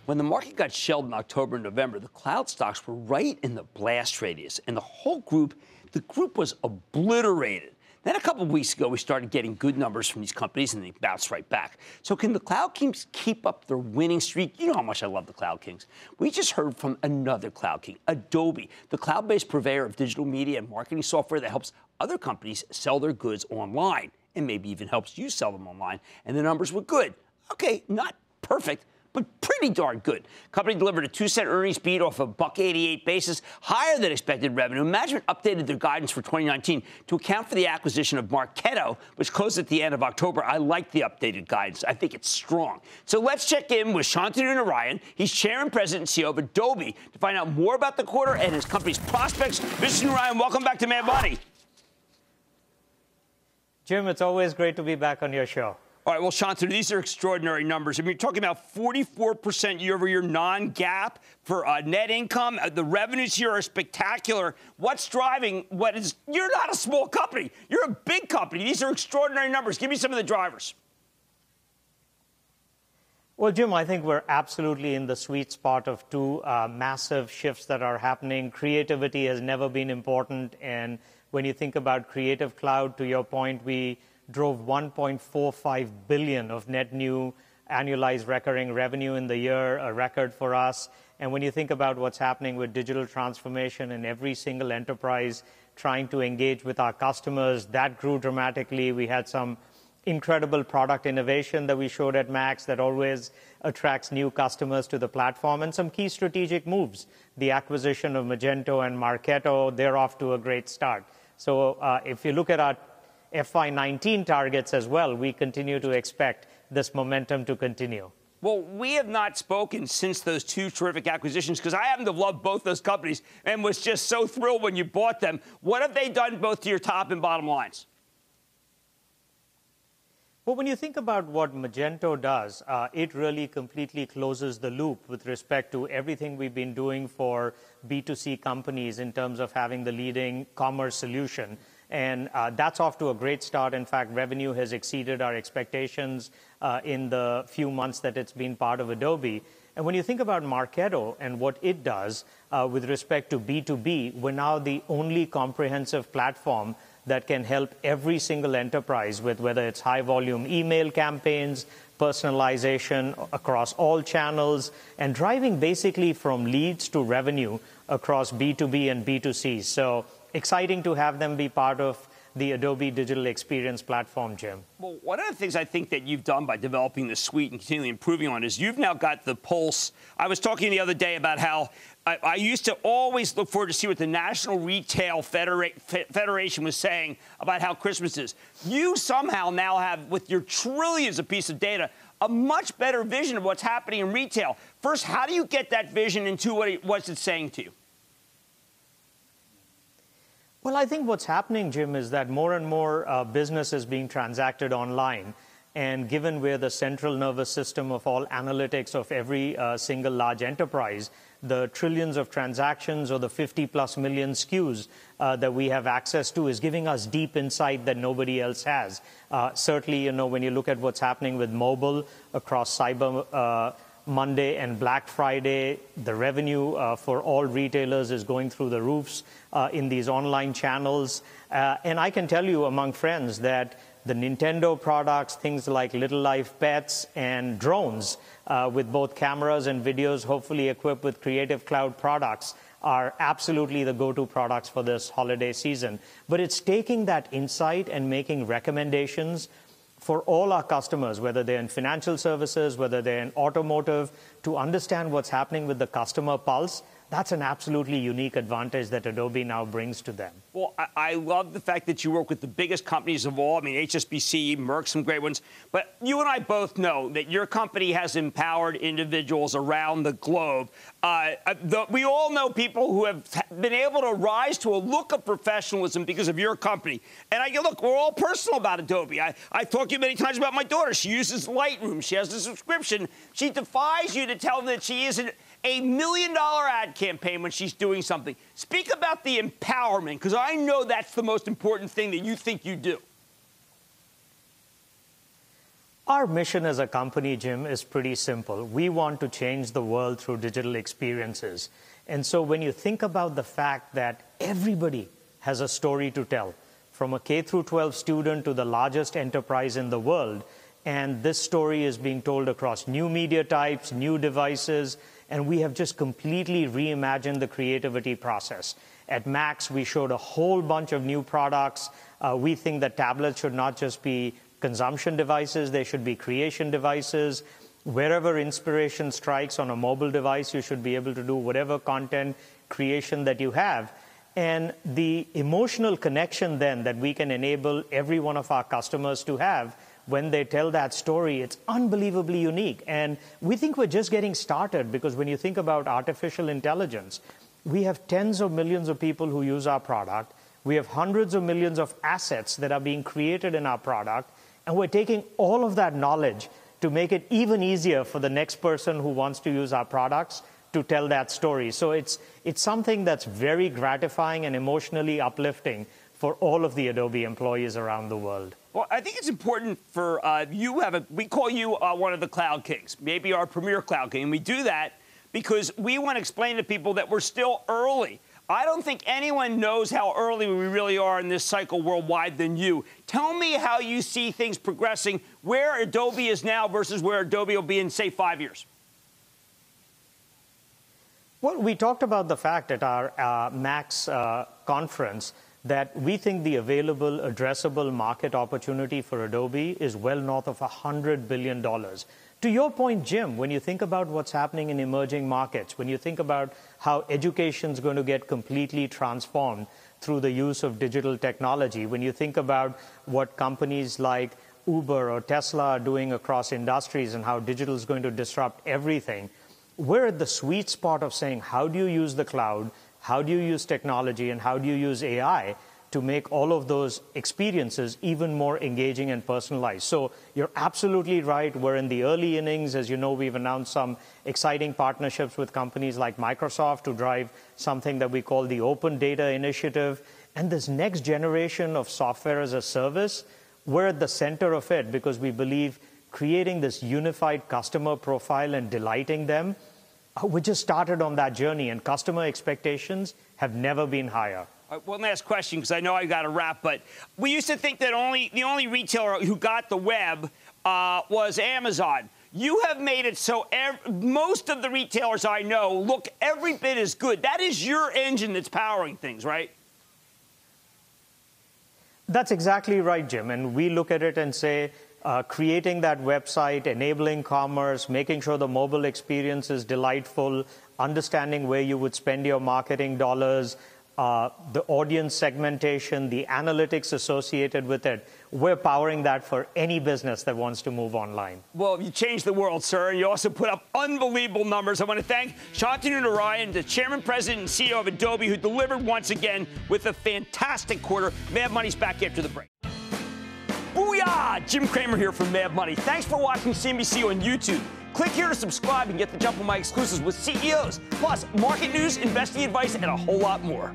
When the market got shelled in October and November, the cloud stocks were right in the blast radius, and the group was obliterated. Then a couple of weeks ago, we started getting good numbers from these companies, and they bounced right back. So can the Cloud Kings keep up their winning streak? You know how much I love the Cloud Kings. We just heard from another Cloud King, Adobe, the cloud-based purveyor of digital media and marketing software that helps other companies sell their goods online and maybe even helps you sell them online. And the numbers were good. Okay, not perfect, but pretty darn good. Company delivered a 2-cent earnings beat off a $1.88 basis, higher than expected revenue. Management updated their guidance for 2019 to account for the acquisition of Marketo, which closed at the end of October. I like the updated guidance. I think it's strong. So let's check in with Shantanu Narayen. He's chairman, president, and CEO of Adobe to find out more about the quarter and his company's prospects. Mr. Narayen, welcome back to Mad Money. Jim, it's always great to be back on your show. All right, well, Shantanu, these are extraordinary numbers. I mean, you're talking about 44% year-over-year non-GAAP for net income. The revenues here are spectacular. What's driving what is – you're not a small company. You're a big company. These are extraordinary numbers. Give me some of the drivers. Well, Jim, I think we're absolutely in the sweet spot of two massive shifts that are happening. Creativity has never been important, and when you think about Creative Cloud, to your point, we – drove $1.45 billion of net new annualized recurring revenue in the year, a record for us. And when you think about what's happening with digital transformation in every single enterprise trying to engage with our customers, that grew dramatically. We had some incredible product innovation that we showed at MAX that always attracts new customers to the platform, and some key strategic moves. The acquisition of Magento and Marketo, they're off to a great start. So if you look at our FY19 targets as well, we continue to expect this momentum to continue. Well, we have not spoken since those two terrific acquisitions because I happen to love both those companies and was just so thrilled when you bought them. What have they done both to your top and bottom lines? Well, when you think about what Magento does, it really completely closes the loop with respect to everything we've been doing for B2C companies in terms of having the leading commerce solution. And that's off to a great start. In fact, revenue has exceeded our expectations in the few months that it's been part of Adobe. And when you think about Marketo and what it does with respect to B2B, we're now the only comprehensive platform that can help every single enterprise with whether it's high-volume email campaigns, personalization across all channels, and driving basically from leads to revenue across B2B and B2C. So exciting to have them be part of the Adobe Digital Experience Platform, Jim. Well, one of the things I think that you've done by developing the suite and continually improving on is you've now got the pulse. I was talking the other day about how I used to always look forward to see what the National Retail Federation was saying about how Christmas is. You somehow now have, with your trillions of pieces of data, a much better vision of what's happening in retail. First, how do you get that vision into what's it saying to you? Well, I think what's happening, Jim, is that more and more business is being transacted online. And given we're the central nervous system of all analytics of every single large enterprise, the trillions of transactions or the 50-plus million SKUs that we have access to is giving us deep insight that nobody else has. Certainly, you know, when you look at what's happening with mobile across Cyber Monday and Black Friday, the revenue for all retailers is going through the roofs in these online channels. And I can tell you among friends that the Nintendo products, things like Little Life Pets and drones, with both cameras and videos, hopefully equipped with Creative Cloud products, are absolutely the go-to products for this holiday season. But it's taking that insight and making recommendations for all our customers, whether they're in financial services, whether they're in automotive, to understand what's happening with the customer pulse. That's an absolutely unique advantage that Adobe now brings to them. Well, I love the fact that you work with the biggest companies of all. I mean, HSBC, Merck, some great ones. But you and I both know that your company has empowered individuals around the globe. We all know people who have been able to rise to a look of professionalism because of your company. And look, we're all personal about Adobe. I've talked to you many times about my daughter. She uses Lightroom. She has a subscription. She defies you to tell them that she isn't a $1 million ad campaign when she's doing something. Speak about the empowerment, because I know that's the most important thing that you think you do. Our mission as a company, Jim, is pretty simple. We want to change the world through digital experiences. And so when you think about the fact that everybody has a story to tell, from a K through 12 student to the largest enterprise in the world, and this story is being told across new media types, new devices, and we have just completely reimagined the creativity process. At Max, we showed a whole bunch of new products. We think that tablets should not just be consumption devices, they should be creation devices. Wherever inspiration strikes on a mobile device, you should be able to do whatever content creation that you have. And the emotional connection then that we can enable every one of our customers to have when they tell that story, it's unbelievably unique. And we think we're just getting started, because when you think about artificial intelligence, we have tens of millions of people who use our product. We have hundreds of millions of assets that are being created in our product. And we're taking all of that knowledge to make it even easier for the next person who wants to use our products to tell that story. So it's something that's very gratifying and emotionally uplifting for all of the Adobe employees around the world. Well, I think it's important for we call you one of the cloud kings, maybe our premier cloud king. And we do that because we want to explain to people that we're still early. I don't think anyone knows how early we really are in this cycle worldwide than you. Tell me how you see things progressing, where Adobe is now versus where Adobe will be in, say, 5 years. Well, we talked about the fact at our Max conference that we think the available addressable market opportunity for Adobe is well north of $100 billion. To your point, Jim, when you think about what's happening in emerging markets, when you think about how education is going to get completely transformed through the use of digital technology, when you think about what companies like Uber or Tesla are doing across industries and how digital is going to disrupt everything, we're at the sweet spot of saying, how do you use the cloud, how do you use technology, and how do you use AI to make all of those experiences even more engaging and personalized? So you're absolutely right. We're in the early innings. As you know, we've announced some exciting partnerships with companies like Microsoft to drive something that we call the Open Data Initiative. And this next generation of software as a service, we're at the center of it because we believe creating this unified customer profile and delighting them, we just started on that journey, and customer expectations have never been higher. One last question, because I know I got to wrap, but we used to think that the only retailer who got the web was Amazon. You have made it so most of the retailers I know look every bit as good. That is your engine that's powering things, right? That's exactly right, Jim. And we look at it and say, creating that website, enabling commerce, making sure the mobile experience is delightful, understanding where you would spend your marketing dollars, the audience segmentation, the analytics associated with it. We're powering that for any business that wants to move online. Well, you changed the world, sir. You also put up unbelievable numbers. I want to thank Shantanu Narayen, the chairman, president, and CEO of Adobe, who delivered once again with a fantastic quarter. Mad Money's back after the break. Booyah! Jim Cramer here from Mad Money. Thanks for watching CNBC on YouTube. Click here to subscribe and get the jump on my exclusives with CEOs, plus market news, investing advice, and a whole lot more.